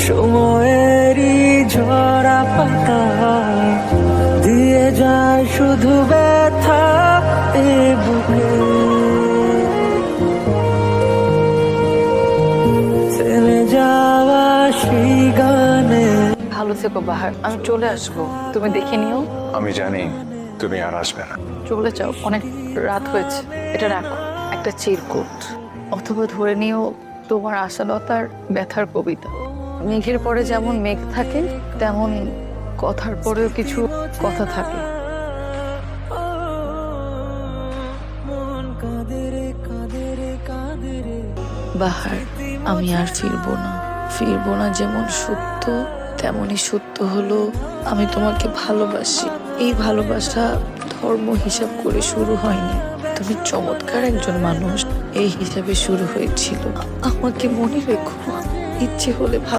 সময়েরই ঝরা পাতা দিয়ে যায় শুধু ব্যথা এ বুকে, থেমে যাওয়া সেই গানে। ভালো থেকো বাহার, আমি চলে আসবো, তুমি দেখে নিও। আমি জানি তুমি আর আসবে না। চলে যাও, অনেক রাত হয়েছে। এটা রাখো, একটা চিরকুট, অথবা ধরে নিও তোমার আশালতার ব্যথার কবিতা। মেঘের পরে যেমন মেঘ থাকে, তেমন কথার পরেও কিছু কথা থাকে। বাহার, আমি আর ফিরবো না যেমন সত্য, তেমনই সত্য হলো আমি তোমাকে ভালোবাসি। এই ভালোবাসা ধর্ম হিসাব করে শুরু হয়নি, তুমি চমৎকার একজন মানুষ এই হিসাবে শুরু হয়েছিল। আমাকে মনে রেখো, ইচ্ছে হলে